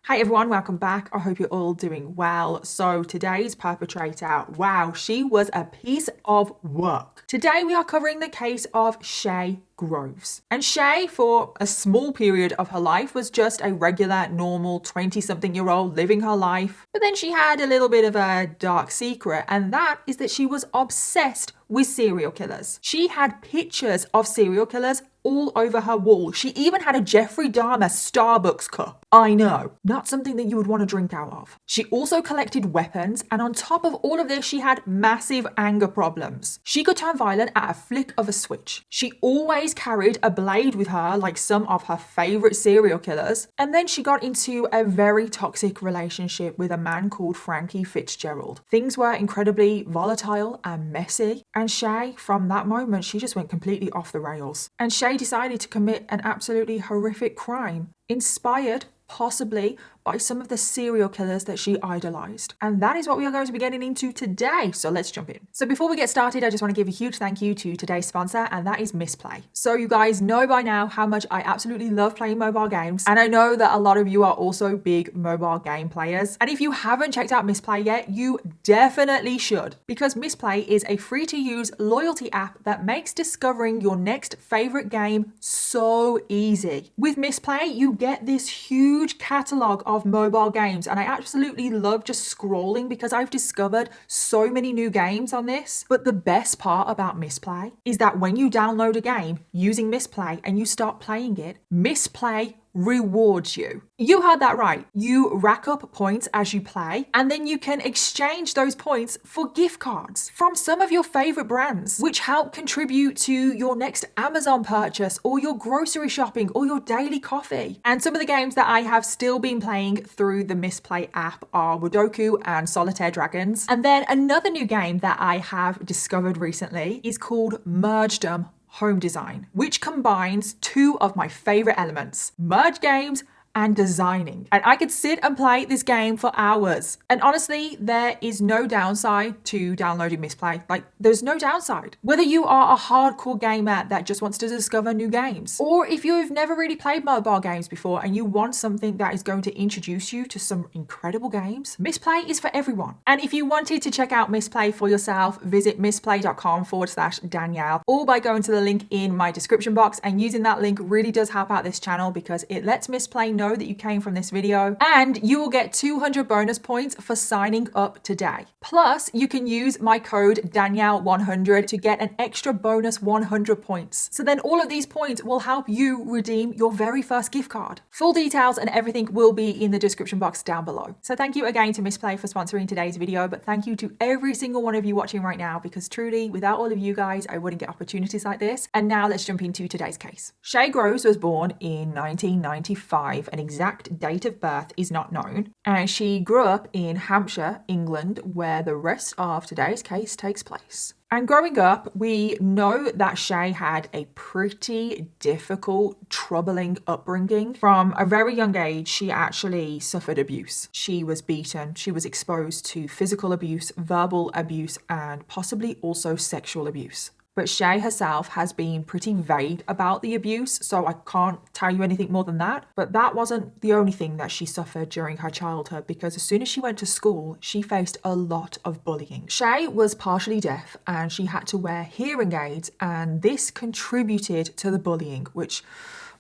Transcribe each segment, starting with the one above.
Hi everyone, welcome back. I hope you're all doing well. So today's perpetrator, wow, she was a piece of work. Today we are covering the case of Shay Groves. And Shay, for a small period of her life, was just a regular, normal 20-something-year-old living her life. But then she had a little bit of a dark secret, and that is that she was obsessed with serial killers. She had pictures of serial killers all over her wall. She even had a Jeffrey Dahmer Starbucks cup. I know, not something that you would want to drink out of. She also collected weapons, and on top of all of this, she had massive anger problems. She could turn violent at a flick of a switch. She always carried a blade with her, like some of her favorite serial killers. And then she got into a very toxic relationship with a man called Frankie Fitzgerald. Things were incredibly volatile and messy. And Shay, from that moment, she just went completely off the rails. And Shay decided to commit an absolutely horrific crime, inspired possibly by some of the serial killers that she idolized. And that is what we are going to be getting into today. So let's jump in. So before we get started, I just want to give a huge thank you to today's sponsor, and that is Misplay. So you guys know by now how much I absolutely love playing mobile games. And I know that a lot of you are also big mobile game players. And if you haven't checked out Misplay yet, you definitely should, because Misplay is a free to use loyalty app that makes discovering your next favorite game so easy. With Misplay, you get this huge catalog of mobile games, and I absolutely love just scrolling because I've discovered so many new games on this. But the best part about Misplay is that when you download a game using Misplay and you start playing it, Misplay rewards you. You heard that right. You rack up points as you play, and then you can exchange those points for gift cards from some of your favorite brands, which help contribute to your next Amazon purchase or your grocery shopping or your daily coffee. And some of the games that I have still been playing through the Misplay app are Sudoku and Solitaire Dragons. And then another new game that I have discovered recently is called Mergedom Home Design, which combines two of my favorite elements: merge games and designing. And I could sit and play this game for hours. And honestly, there is no downside to downloading Misplay. Like, there's no downside. Whether you are a hardcore gamer that just wants to discover new games, or if you've never really played mobile games before and you want something that is going to introduce you to some incredible games, Misplay is for everyone. And if you wanted to check out Misplay for yourself, visit misplay.com/Danielle, or by going to the link in my description box. And using that link really does help out this channel because it lets Misplay know that you came from this video, and you will get 200 bonus points for signing up today. Plus, you can use my code Danielle100 to get an extra bonus 100 points. So then all of these points will help you redeem your very first gift card. Full details and everything will be in the description box down below. So thank you again to Misplay for sponsoring today's video, but thank you to every single one of you watching right now, because truly, without all of you guys, I wouldn't get opportunities like this. And now let's jump into today's case. Shay Groves was born in 1995. An exact date of birth is not known, and she grew up in Hampshire, England, where the rest of today's case takes place. And growing up, we know that Shay had a pretty difficult, troubling upbringing. From a very young age, she actually suffered abuse. She was beaten, she was exposed to physical abuse, verbal abuse, and possibly also sexual abuse. But Shay herself has been pretty vague about the abuse, so I can't tell you anything more than that. But that wasn't the only thing that she suffered during her childhood, because as soon as she went to school, she faced a lot of bullying. Shay was partially deaf and she had to wear hearing aids, and this contributed to the bullying, which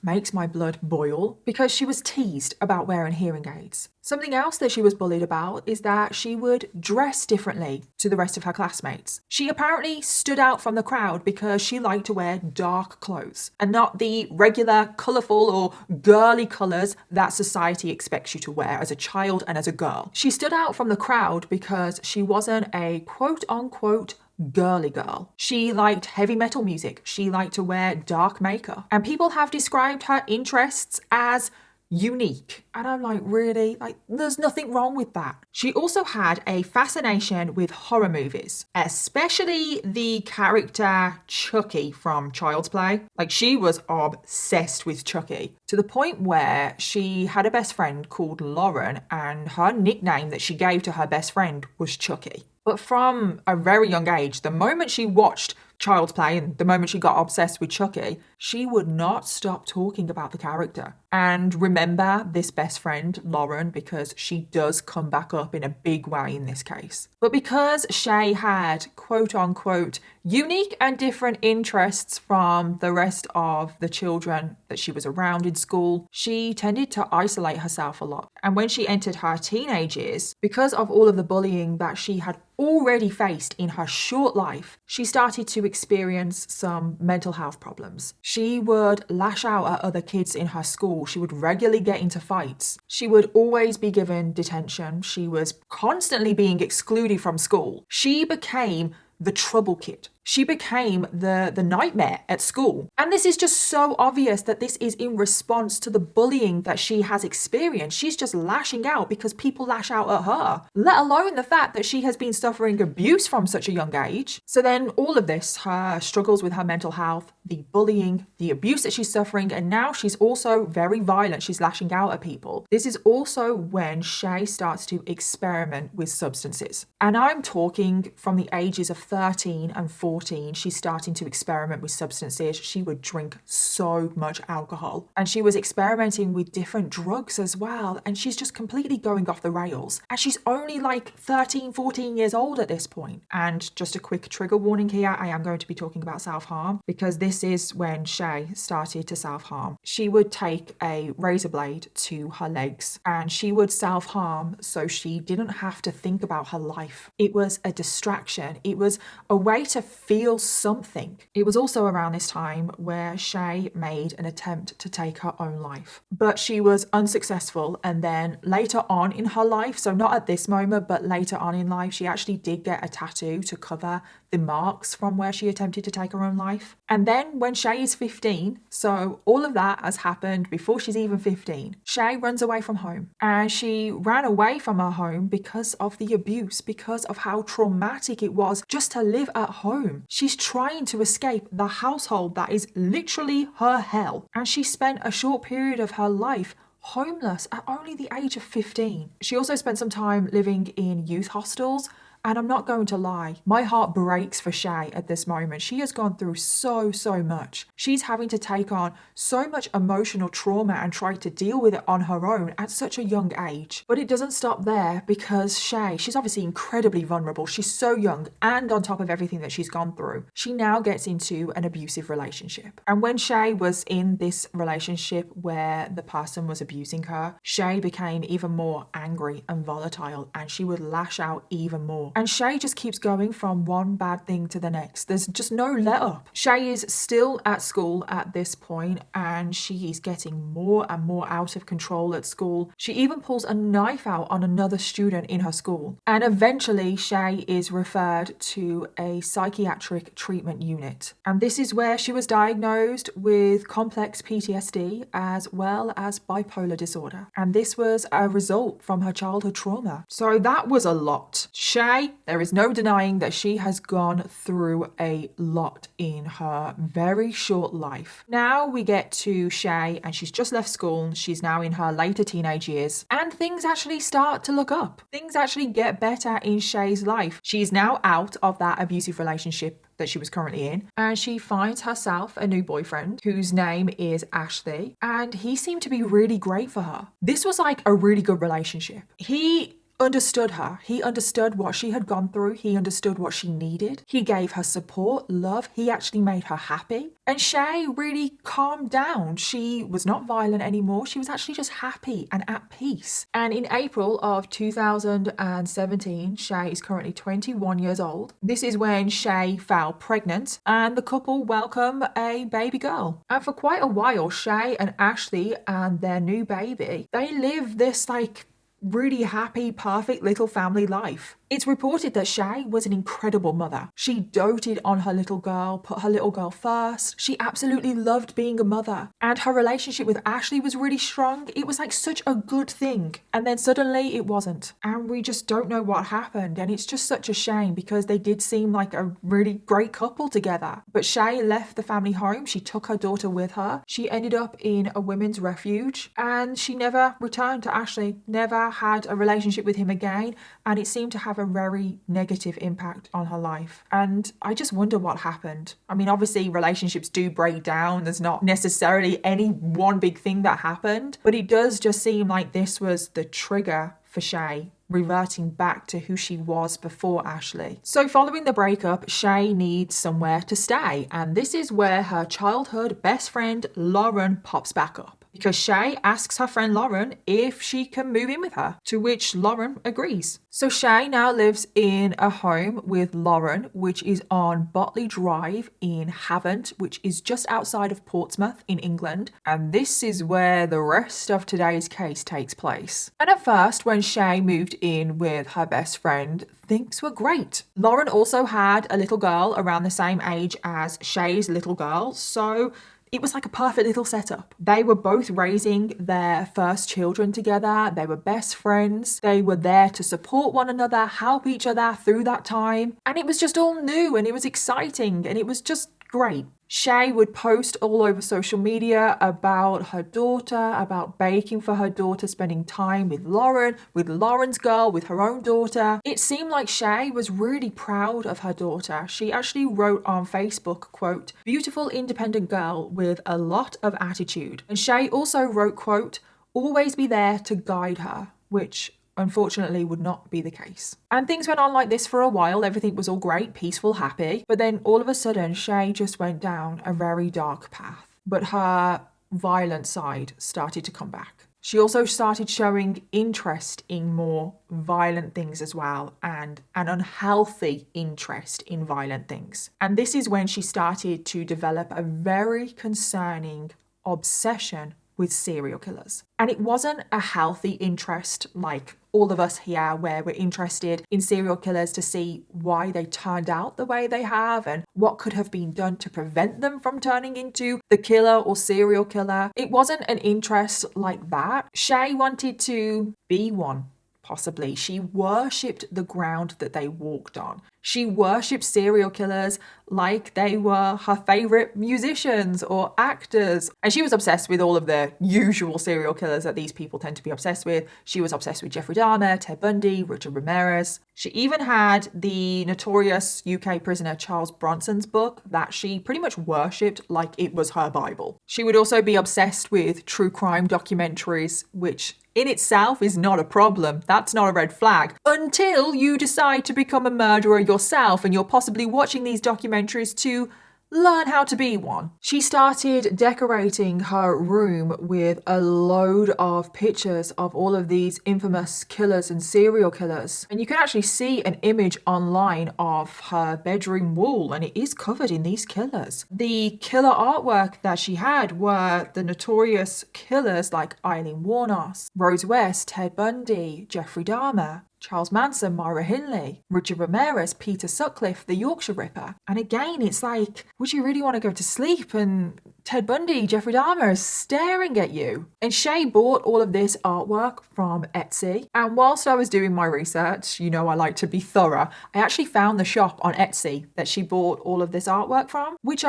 makes my blood boil, because she was teased about wearing hearing aids. Something else that she was bullied about is that she would dress differently to the rest of her classmates. She apparently stood out from the crowd because she liked to wear dark clothes and not the regular, colourful or girly colours that society expects you to wear as a child and as a girl. She stood out from the crowd because she wasn't a quote-unquote girly girl. She liked heavy metal music. She liked to wear dark makeup. And people have described her interests as unique. And I'm like, really? Like, there's nothing wrong with that. She also had a fascination with horror movies, especially the character Chucky from Child's Play. Like, she was obsessed with Chucky. to the point where she had a best friend called Lauren, and her nickname that she gave to her best friend was Chucky. But from a very young age, the moment she watched Child's Play and the moment she got obsessed with Chucky, she would not stop talking about the character. And remember this best friend, Lauren, because she does come back up in a big way in this case. But because Shay had quote unquote unique and different interests from the rest of the children that she was around in school, she tended to isolate herself a lot. And when she entered her teenage years, because of all of the bullying that she had already faced in her short life, she started to experience some mental health problems. She would lash out at other kids in her school. She would regularly get into fights. She would always be given detention. She was constantly being excluded from school. She became the trouble kid. She became the nightmare at school. And this is just so obvious that this is in response to the bullying that she has experienced. She's just lashing out because people lash out at her, let alone the fact that she has been suffering abuse from such a young age. So then all of this, her struggles with her mental health, the bullying, the abuse that she's suffering, and now she's also very violent. She's lashing out at people. This is also when Shay starts to experiment with substances. And I'm talking from the ages of 13 and 14. She's starting to experiment with substances. She would drink so much alcohol, and she was experimenting with different drugs as well. And she's just completely going off the rails. And she's only like 13, 14 years old at this point. And just a quick trigger warning here, I am going to be talking about self-harm because this is when Shay started to self-harm. She would take a razor blade to her legs and she would self-harm so she didn't have to think about her life. It was a distraction. It was a way to feel something. It was also around this time where Shay made an attempt to take her own life, but she was unsuccessful. And then later on in her life, so not at this moment, but later on in life, she actually did get a tattoo to cover the marks from where she attempted to take her own life. And then when Shay is 15, so all of that has happened before she's even 15, Shay runs away from home. And she ran away from her home because of the abuse, because of how traumatic it was just to live at home. She's trying to escape the household that is literally her hell. And she spent a short period of her life homeless at only the age of 15. She also spent some time living in youth hostels. And I'm not going to lie, my heart breaks for Shay at this moment. She has gone through so much. She's having to take on so much emotional trauma and try to deal with it on her own at such a young age. But it doesn't stop there because Shay, she's obviously incredibly vulnerable. She's so young, and on top of everything that she's gone through, she now gets into an abusive relationship. And when Shay was in this relationship where the person was abusing her, Shay became even more angry and volatile, and she would lash out even more. And Shay just keeps going from one bad thing to the next. There's just no let up. Shay is still at school at this point, and she is getting more and more out of control at school. She even pulls a knife out on another student in her school. And eventually Shay is referred to a psychiatric treatment unit. And this is where she was diagnosed with complex PTSD as well as bipolar disorder. And this was a result from her childhood trauma. So that was a lot. Shay, there is no denying that she has gone through a lot in her very short life. Now we get to Shay, and she's just left school. She's now in her later teenage years, and things actually start to look up. Things actually get better in Shay's life. She's now out of that abusive relationship that she was currently in, and she finds herself a new boyfriend whose name is Ashley, and he seemed to be really great for her. This was like a really good relationship. He understood her. He understood what she had gone through. He understood what she needed. He gave her support, love. He actually made her happy. And Shay really calmed down. She was not violent anymore. She was actually just happy and at peace. And in April of 2017, Shay is currently 21 years old. This is when Shay fell pregnant and the couple welcome a baby girl. And for quite a while, Shay and Ashley and their new baby, they live this like really happy, perfect little family life. It's reported that Shay was an incredible mother. She doted on her little girl, put her little girl first. She absolutely loved being a mother. And her relationship with Ashley was really strong. It was like such a good thing. And then suddenly it wasn't. And we just don't know what happened. And it's just such a shame because they did seem like a really great couple together. But Shay left the family home. She took her daughter with her. She ended up in a women's refuge and she never returned to Ashley, never had a relationship with him again. And it seemed to have a very negative impact on her life. And I just wonder what happened. I mean, obviously relationships do break down. There's not necessarily any one big thing that happened, but it does just seem like this was the trigger for Shay reverting back to who she was before Ashley. So following the breakup, Shay needs somewhere to stay. And this is where her childhood best friend Lauren pops back up. Because Shay asks her friend Lauren if she can move in with her, to which Lauren agrees. So Shay now lives in a home with Lauren, which is on Botley Drive in Havant, which is just outside of Portsmouth in England. And this is where the rest of today's case takes place. And at first, when Shay moved in with her best friend, things were great. Lauren also had a little girl around the same age as Shay's little girl, so it was like a perfect little setup. They were both raising their first children together. They were best friends. They were there to support one another, help each other through that time. And it was just all new and it was exciting and it was just great. Shay would post all over social media about her daughter, about baking for her daughter, spending time with Lauren's girl, with her own daughter. It seemed like Shay was really proud of her daughter. She actually wrote on Facebook, quote, "Beautiful independent girl with a lot of attitude." And Shay also wrote, quote, "Always be there to guide her," which unfortunately would not be the case. And things went on like this for a while. Everything was all great, peaceful, happy. But then all of a sudden, Shay just went down a very dark path. But her violent side started to come back. She also started showing interest in more violent things as well, and an unhealthy interest in violent things. And this is when she started to develop a very concerning obsession with serial killers. And it wasn't a healthy interest like all of us here, where we're interested in serial killers to see why they turned out the way they have and what could have been done to prevent them from turning into the killer or serial killer. It wasn't an interest like that. Shay wanted to be one. Possibly. She worshipped the ground that they walked on. She worshipped serial killers like they were her favorite musicians or actors. And she was obsessed with all of the usual serial killers that these people tend to be obsessed with. She was obsessed with Jeffrey Dahmer, Ted Bundy, Richard Ramirez. She even had the notorious UK prisoner Charles Bronson's book that she pretty much worshipped like it was her Bible. She would also be obsessed with true crime documentaries, which in itself is not a problem. That's not a red flag. Until you decide to become a murderer yourself and you're possibly watching these documentaries to learn how to be one. She started decorating her room with a load of pictures of all of these infamous killers and serial killers. And you can actually see an image online of her bedroom wall, and it is covered in these killers. The killer artwork that she had were the notorious killers like Eileen Wuornos, Rose West, Ted Bundy, Jeffrey Dahmer, Charles Manson, Myra Hindley, Richard Ramirez, Peter Sutcliffe, the Yorkshire Ripper. And again, it's like, would you really want to go to sleep and Ted Bundy, Jeffrey Dahmer is staring at you? And Shay bought all of this artwork from Etsy. And whilst I was doing my research, you know I like to be thorough, I actually found the shop on Etsy that she bought all of this artwork from, which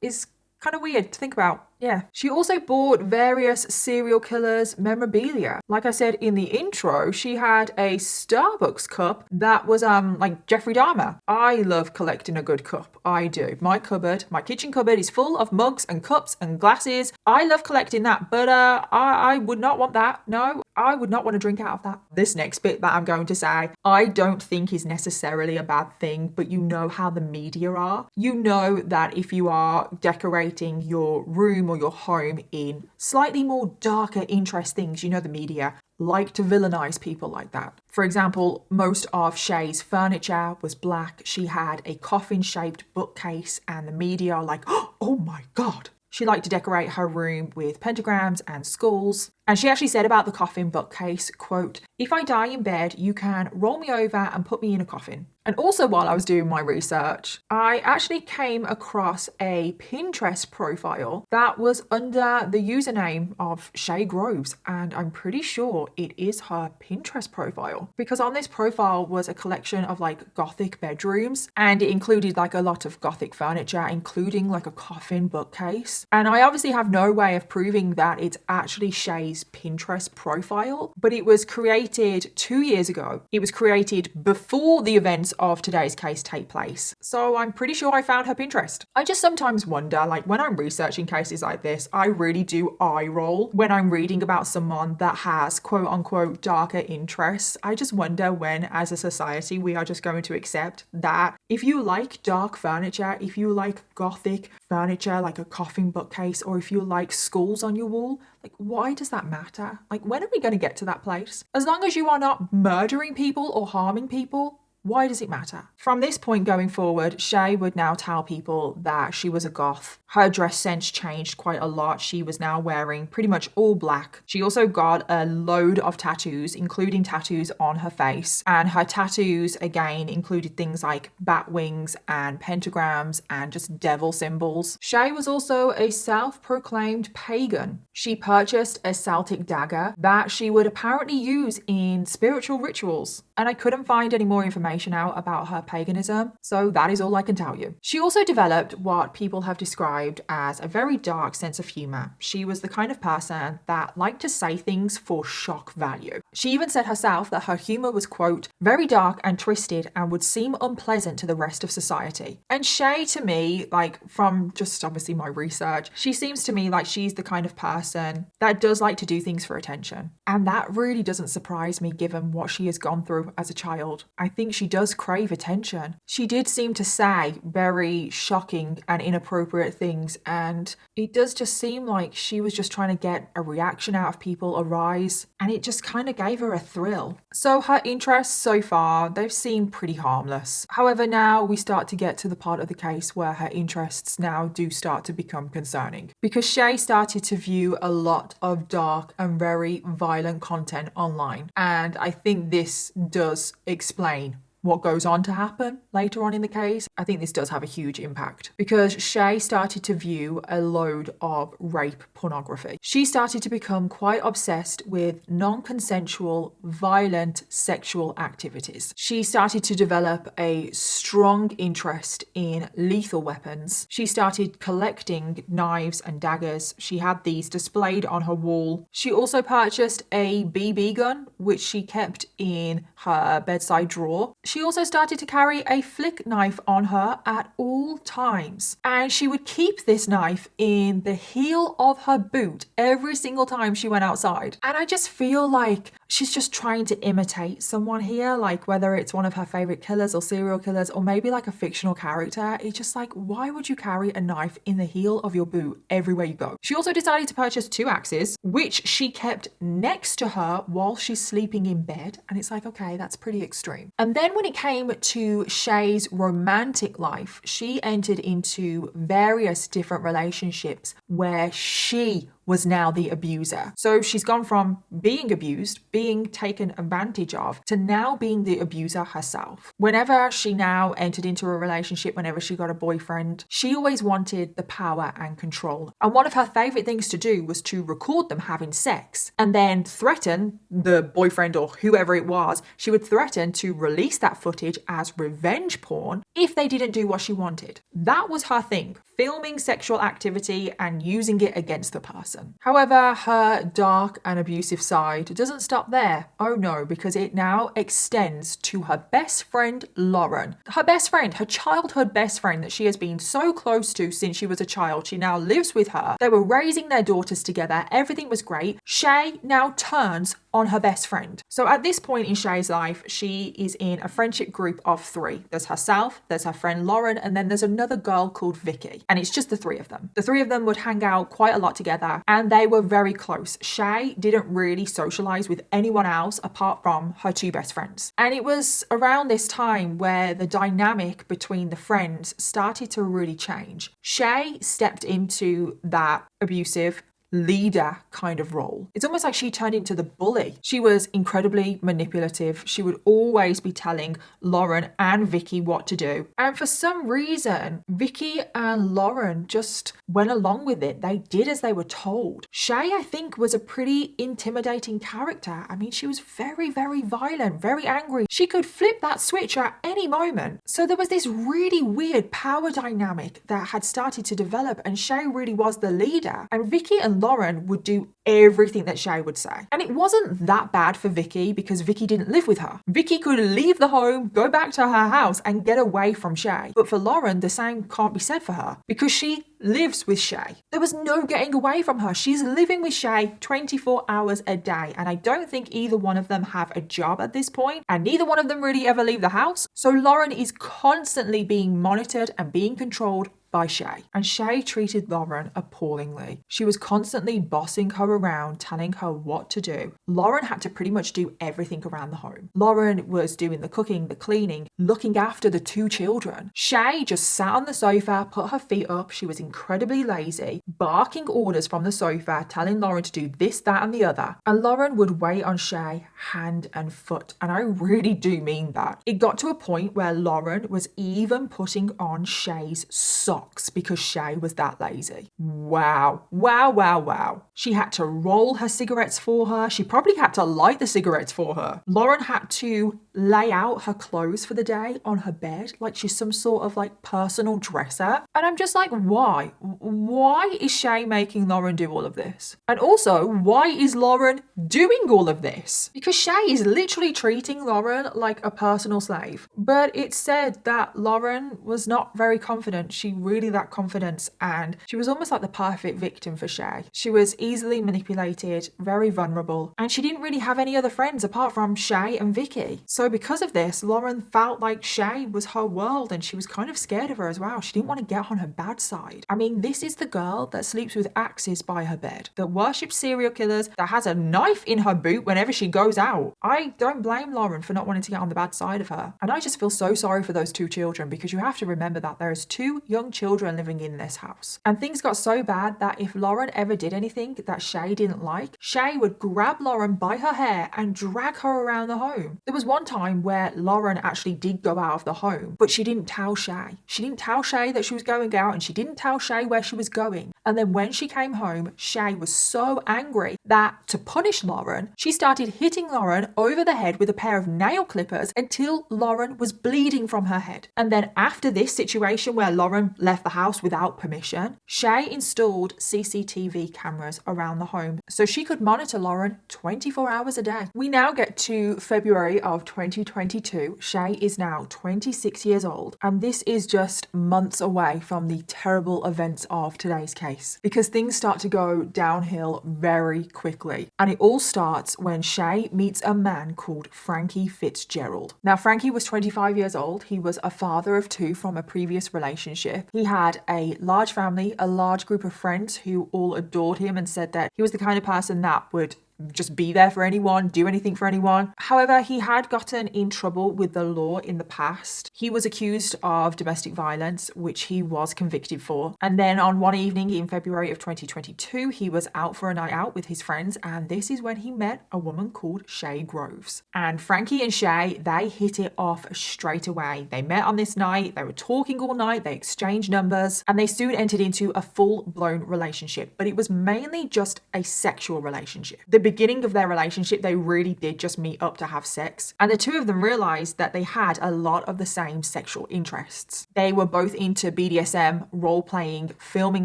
is kind of weird to think about. Yeah. She also bought various serial killers' memorabilia. Like I said in the intro, she had a Starbucks cup that was like Jeffrey Dahmer. I love collecting a good cup. I do. My kitchen cupboard is full of mugs and cups and glasses. I love collecting that, but I would not want that. No, I would not want to drink out of that. This next bit that I'm going to say, I don't think is necessarily a bad thing, but you know how the media are. You know that if you are decorating your room or your home in slightly more darker interest things, you know the media like to villainize people like that. For example, most of Shay's furniture was black. She had a coffin-shaped bookcase and the media are like, oh my God. She liked to decorate her room with pentagrams and skulls. And she actually said about the coffin bookcase, quote, "If I die in bed, you can roll me over and put me in a coffin." And also while I was doing my research, I actually came across a Pinterest profile that was under the username of Shay Groves, and I'm pretty sure it is her Pinterest profile, because on this profile was a collection of like gothic bedrooms, and it included like a lot of gothic furniture, including like a coffin bookcase. And I obviously have no way of proving that it's actually Shay's Pinterest profile, but it was created 2 years ago. It was created before the events of today's case take place. So I'm pretty sure I found her Pinterest. I just sometimes wonder, like when I'm researching cases like this, I really do eye roll when I'm reading about someone that has quote unquote darker interests. I just wonder when as a society we are just going to accept that if you like dark furniture, if you like gothic furniture like a coffin bookcase, or if you like skulls on your wall, like why does that matter? Like when are we going to get to that place? As long as you are not murdering people or harming people, why does it matter? From this point going forward, Shay would now tell people that she was a goth. Her dress sense changed quite a lot. She was now wearing pretty much all black. She also got a load of tattoos, including tattoos on her face. And her tattoos, again, included things like bat wings and pentagrams and just devil symbols. Shay was also a self-proclaimed pagan. She purchased a Celtic dagger that she would apparently use in spiritual rituals. And I couldn't find any more information out about her paganism, so that is all I can tell you. She also developed what people have described as a very dark sense of humor. She was the kind of person that liked to say things for shock value. She even said herself that her humor was, quote, very dark and twisted and would seem unpleasant to the rest of society. And Shay, to me, like from just obviously my research, she seems to me like she's the kind of person that does like to do things for attention. And that really doesn't surprise me given what she has gone through as a child. I think she does crave attention. She did seem to say very shocking and inappropriate things, and it does just seem like she was just trying to get a reaction out of people, a rise, and it just kind of gave her a thrill. So her interests so far, they've seemed pretty harmless. However, now we start to get to the part of the case where her interests now do start to become concerning, because Shay started to view a lot of dark and very violent content online, and I think this does explain what goes on to happen later on in the case. I think this does have a huge impact because Shay started to view a load of rape pornography. She started to become quite obsessed with non-consensual, violent sexual activities. She started to develop a strong interest in lethal weapons. She started collecting knives and daggers. She had these displayed on her wall. She also purchased a BB gun, which she kept in her bedside drawer. She also started to carry a flick knife on her at all times. And she would keep this knife in the heel of her boot every single time she went outside. And I just feel like she's just trying to imitate someone here, like whether it's one of her favorite killers or serial killers, or maybe like a fictional character. It's just like, why would you carry a knife in the heel of your boot everywhere you go? She also decided to purchase 2 axes, which she kept next to her while she's sleeping in bed. And it's like, okay, that's pretty extreme. And then when it came to Shay's romantic life, she entered into various different relationships where she was now the abuser. So she's gone from being abused, being taken advantage of, to now being the abuser herself. Whenever she now entered into a relationship, whenever she got a boyfriend, she always wanted the power and control. And one of her favorite things to do was to record them having sex and then threaten the boyfriend or whoever it was. She would threaten to release that footage as revenge porn if they didn't do what she wanted. That was her thing, filming sexual activity and using it against the person. However, her dark and abusive side doesn't stop there. Oh no, because it now extends to her best friend, Lauren. Her best friend, her childhood best friend that she has been so close to since she was a child. She now lives with her. They were raising their daughters together. Everything was great. Shay now turns on her best friend. So at this point in Shay's life, she is in a friendship group of 3. There's herself, there's her friend Lauren, and then there's another girl called Vicky. And it's just the 3 of them. The 3 of them would hang out quite a lot together, and they were very close. Shay didn't really socialize with anyone else apart from her 2 best friends. And it was around this time where the dynamic between the friends started to really change. Shay stepped into that abusive, leader kind of role. It's almost like she turned into the bully. She was incredibly manipulative. She would always be telling Lauren and Vicky what to do. And for some reason, Vicky and Lauren just went along with it. They did as they were told. Shay, I think, was a pretty intimidating character. I mean, she was very, very violent, very angry. She could flip that switch at any moment. So there was this really weird power dynamic that had started to develop, and Shay really was the leader. And Vicky and Lauren would do everything that Shay would say. And it wasn't that bad for Vicky because Vicky didn't live with her. Vicky could leave the home, go back to her house and get away from Shay. But for Lauren, the same can't be said for her because she lives with Shay. There was no getting away from her. She's living with Shay 24 hours a day. And I don't think either one of them have a job at this point. And neither one of them really ever leave the house. So Lauren is constantly being monitored and being controlled by Shay. And Shay treated Lauren appallingly. She was constantly bossing her around, telling her what to do. Lauren had to pretty much do everything around the home. Lauren was doing the cooking, the cleaning, looking after the 2 children. Shay just sat on the sofa, put her feet up. She was incredibly lazy, barking orders from the sofa, telling Lauren to do this, that, and the other. And Lauren would wait on Shay hand and foot. And I really do mean that. It got to a point where Lauren was even putting on Shay's socks because Shay was that lazy. Wow. Wow, wow, wow. She had to roll her cigarettes for her. She probably had to light the cigarettes for her. Lauren had to lay out her clothes for the day on her bed like she's some sort of like personal dresser. And I'm just like, why? Why is Shay making Lauren do all of this? And also, why is Lauren doing all of this? Because Shay is literally treating Lauren like a personal slave. But it's said that Lauren was not very confident. She really lacked confidence, and she was almost like the perfect victim for Shay. She was easily manipulated, very vulnerable, and she didn't really have any other friends apart from Shay and Vicky. So because of this, Lauren felt like Shay was her world, and she was kind of scared of her as well. She didn't want to get on her bad side. I mean, this is the girl that sleeps with axes by her bed, that worships serial killers, that has a knife in her boot whenever she goes out. I don't blame Lauren for not wanting to get on the bad side of her. And I just feel so sorry for those 2 children, because you have to remember that there's 2 young children living in this house. And things got so bad that if Lauren ever did anything that Shay didn't like, Shay would grab Lauren by her hair and drag her around the home. There was one time where Lauren actually did go out of the home, but she didn't tell Shay. She didn't tell Shay that she was going out, and she didn't tell Shay where she was going. And then when she came home, Shay was so angry that to punish Lauren, she started hitting Lauren over the head with a pair of nail clippers until Lauren was bleeding from her head. And then after this situation where Lauren left the house without permission, Shay installed CCTV cameras around the home so she could monitor Lauren 24 hours a day. We now get to February of 2022. Shay is now 26 years old, and this is just months away from the terrible events of today's case, because things start to go downhill very quickly. And it all starts when Shay meets a man called Frankie Fitzgerald. Now, Frankie was 25 years old. He was a father of 2 from a previous relationship. He had a large family, a large group of friends who all adored him and said that he was the kind of person that would just be there for anyone, do anything for anyone. However, he had gotten in trouble with the law in the past. He was accused of domestic violence, which he was convicted for. And then on one evening in February of 2022, he was out for a night out with his friends, and this is when he met a woman called Shay Groves. And Frankie and Shay, they hit it off straight away. They met on this night, they were talking all night, they exchanged numbers, and they soon entered into a full-blown relationship. But it was mainly just a sexual relationship. The beginning of their relationship, they really did just meet up to have sex. And the 2 of them realized that they had a lot of the same sexual interests. They were both into BDSM, role-playing, filming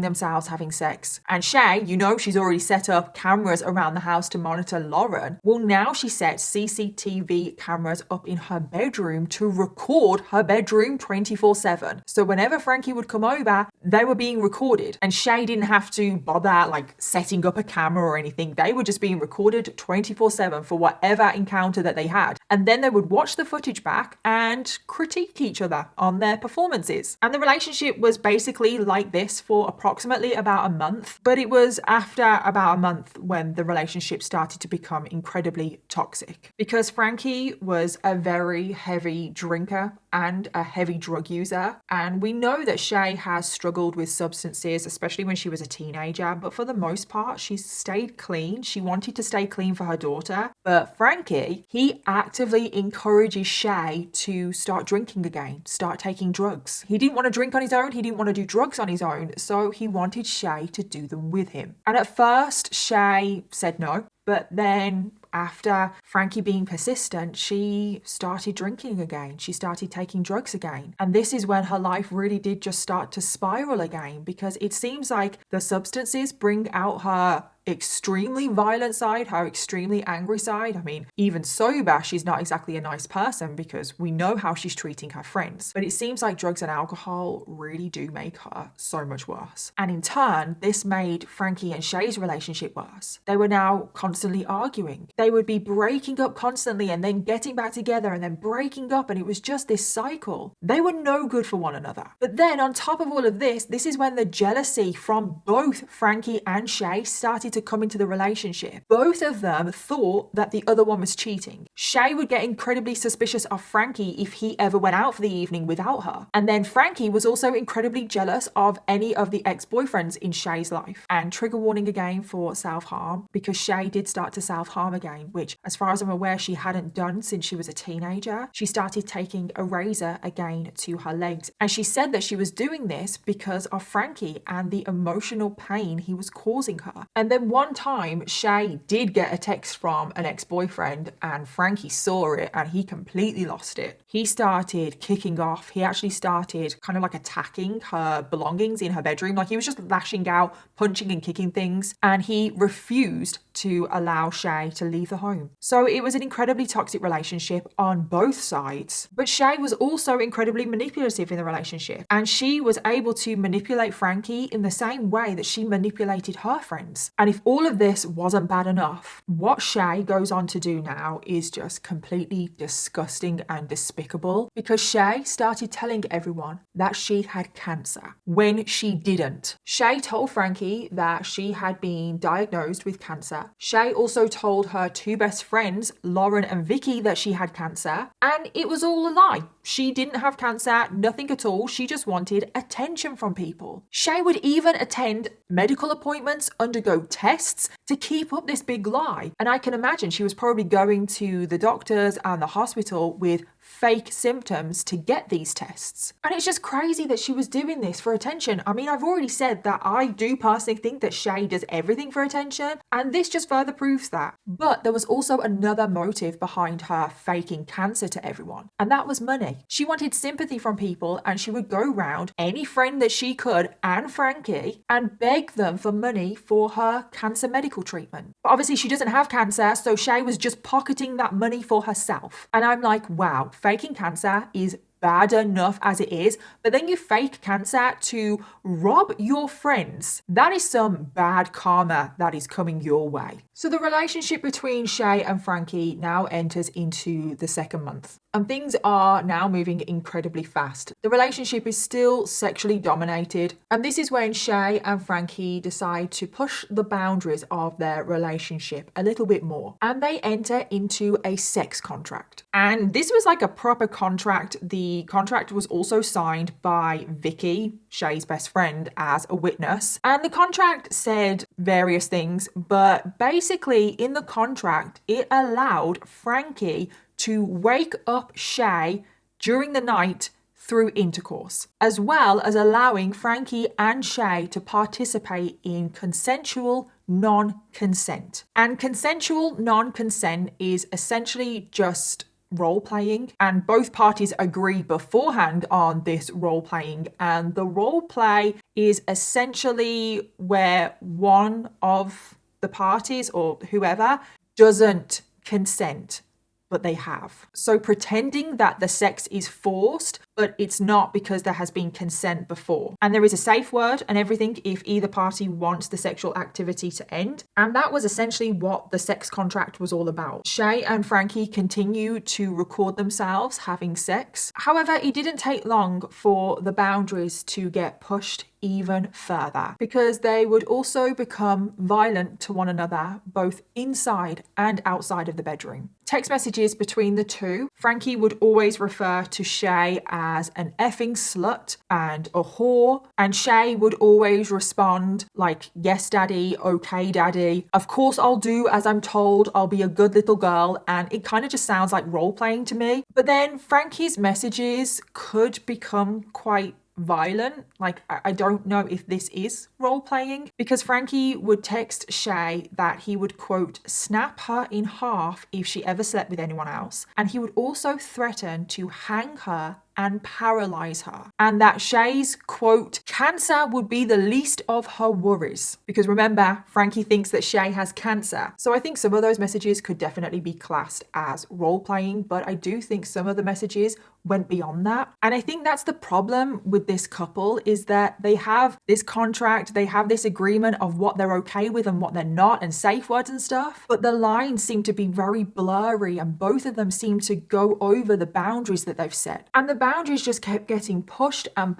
themselves having sex. And Shay, you know, she's already set up cameras around the house to monitor Lauren. Well, now she set CCTV cameras up in her bedroom to record her bedroom 24/7. So whenever Frankie would come over, they were being recorded. And Shay didn't have to bother like setting up a camera or anything. They were just being recorded recorded 24/7 for whatever encounter that they had. And then they would watch the footage back and critique each other on their performances. And the relationship was basically like this for approximately about a month. But it was after about a month when the relationship started to become incredibly toxic, because Frankie was a very heavy drinker and a heavy drug user. And we know that Shay has struggled with substances, especially when she was a teenager, but for the most part, she's stayed clean. She wanted to stay clean for her daughter. But Frankie, he actively encourages Shay to start drinking again, start taking drugs. He didn't want to drink on his own. He didn't want to do drugs on his own. So he wanted Shay to do them with him. And at first, Shay said no. But then after Frankie being persistent, she started drinking again. She started taking drugs again. And this is when her life really did just start to spiral again, because it seems like the substances bring out her extremely violent side, her extremely angry side. I mean, even sober, she's not exactly a nice person, because we know how she's treating her friends. But it seems like drugs and alcohol really do make her so much worse. And in turn, this made Frankie and Shay's relationship worse. They were now constantly arguing. They would be breaking up constantly and then getting back together and then breaking up, and it was just this cycle. They were no good for one another. But then on top of all of this is when the jealousy from both Frankie and Shay started to come into the relationship. Both of them thought that the other one was cheating. Shay would get incredibly suspicious of Frankie if he ever went out for the evening without her. And then Frankie was also incredibly jealous of any of the ex-boyfriends in Shay's life. And trigger warning again for self-harm, because Shay did start to self-harm again, which as far as I'm aware she hadn't done since she was a teenager. She started taking a razor again to her legs. And she said that she was doing this because of Frankie and the emotional pain he was causing her. And then one time, Shay did get a text from an ex-boyfriend, and Frankie saw it and he completely lost it. He started kicking off. He actually started kind of like attacking her belongings in her bedroom. Like he was just lashing out, punching and kicking things, and he refused to allow Shay to leave the home. So it was an incredibly toxic relationship on both sides. But Shay was also incredibly manipulative in the relationship, and she was able to manipulate Frankie in the same way that she manipulated her friends. And if all of this wasn't bad enough, what Shay goes on to do now is just completely disgusting and despicable, because Shay started telling everyone that she had cancer when she didn't. Shay told Frankie that she had been diagnosed with cancer. Shay also told her two best friends, Lauren and Vicky, that she had cancer, and it was all a lie. She didn't have cancer, nothing at all. She just wanted attention from people. Shay would even attend medical appointments, undergo tests to keep up this big lie. And I can imagine she was probably going to the doctors and the hospital with fake symptoms to get these tests. And it's just crazy that she was doing this for attention. I mean, I've already said that I do personally think that Shay does everything for attention, and this just further proves that. But there was also another motive behind her faking cancer to everyone, and that was money. She wanted sympathy from people, and she would go round any friend that she could, and Frankie, and beg them for money for her cancer medical treatment. But obviously she doesn't have cancer, so Shay was just pocketing that money for herself. And I'm like, wow, faking cancer is bad enough as it is, but then you fake cancer to rob your friends. That is some bad karma that is coming your way. So the relationship between Shay and Frankie now enters into the second month, and things are now moving incredibly fast. The relationship is still sexually dominated, and this is when Shay and Frankie decide to push the boundaries of their relationship a little bit more, and they enter into a sex contract. And this was like a proper contract. The contract was also signed by Vicky, Shay's best friend, as a witness. And the contract said various things, but basically in the contract, it allowed Frankie to wake up Shay during the night through intercourse, as well as allowing Frankie and Shay to participate in consensual non-consent. And consensual non-consent is essentially just role-playing, and both parties agree beforehand on this role-playing, and the role-play is essentially where one of the parties or whoever doesn't consent, but they have. So pretending that the sex is forced but it's not because there has been consent before. And there is a safe word and everything if either party wants the sexual activity to end. And that was essentially what the sex contract was all about. Shay and Frankie continue to record themselves having sex. However, it didn't take long for the boundaries to get pushed even further, because they would also become violent to one another, both inside and outside of the bedroom. Text messages between the two, Frankie would always refer to Shay as an effing slut and a whore, and Shay would always respond like, yes daddy, okay daddy, of course I'll do as I'm told, I'll be a good little girl, and it kind of just sounds like role playing to me. But then Frankie's messages could become quite violent. Like, I don't know if this is role playing, because Frankie would text Shay that he would, quote, snap her in half if she ever slept with anyone else, and he would also threaten to hang her and paralyze her, and that Shay's, quote, cancer would be the least of her worries. Because remember, Frankie thinks that Shay has cancer. So I think some of those messages could definitely be classed as role playing, but I do think some of the messages went beyond that. And I think that's the problem with this couple, is that they have this contract, they have this agreement of what they're okay with and what they're not, and safe words and stuff, but the lines seem to be very blurry, and both of them seem to go over the boundaries that they've set. And the boundaries just kept getting pushed, and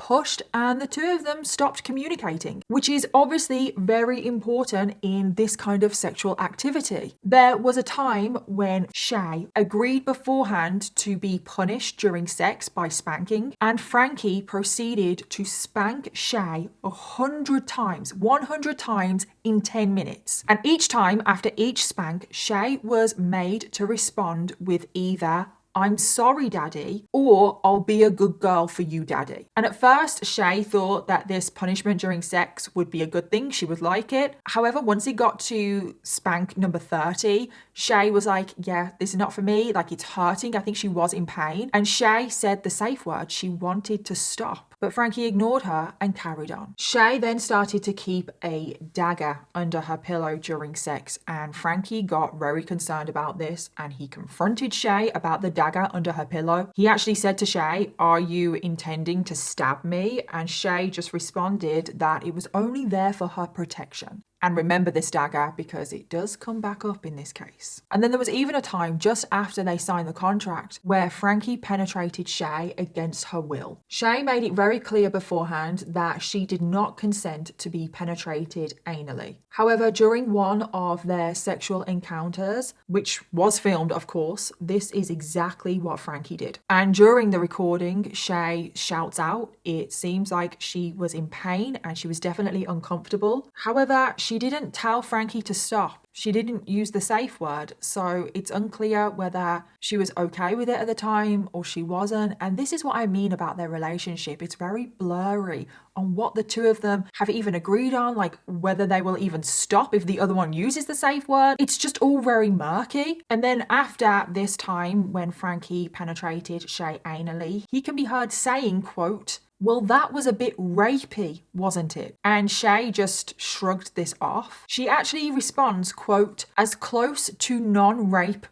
the two of them stopped communicating, which is obviously very important in this kind of sexual activity. There was a time when Shay agreed beforehand to be punished during sex by spanking, and Frankie proceeded to spank Shay 100 times in 10 minutes. And each time after each spank, Shay was made to respond with either I'm sorry, daddy, or I'll be a good girl for you, daddy. And at first, Shay thought that this punishment during sex would be a good thing. She would like it. However, once it got to spank number 30, Shay was like, yeah, this is not for me. Like, it's hurting. I think she was in pain. And Shay said the safe word. She wanted to stop. But Frankie ignored her and carried on. Shay then started to keep a dagger under her pillow during sex, and Frankie got very concerned about this, and he confronted Shay about the dagger under her pillow. He actually said to Shay, are you intending to stab me? And Shay just responded that it was only there for her protection. And remember this dagger, because it does come back up in this case. And then there was even a time just after they signed the contract where Frankie penetrated Shay against her will. Shay made it very clear beforehand that she did not consent to be penetrated anally. However, during one of their sexual encounters, which was filmed of course, this is exactly what Frankie did. And during the recording, Shay shouts out, it seems like she was in pain and she was definitely uncomfortable. However, she didn't tell Frankie to stop. She didn't use the safe word, so it's unclear whether she was okay with it at the time or she wasn't. And this is what I mean about their relationship. It's very blurry on what the two of them have even agreed on, like whether they will even stop if the other one uses the safe word. It's just all very murky. And then after this time, when Frankie penetrated Shay anally, he can be heard saying, quote, well, that was a bit rapey, wasn't it? And Shay just shrugged this off. She actually responds, quote, as close to non-rape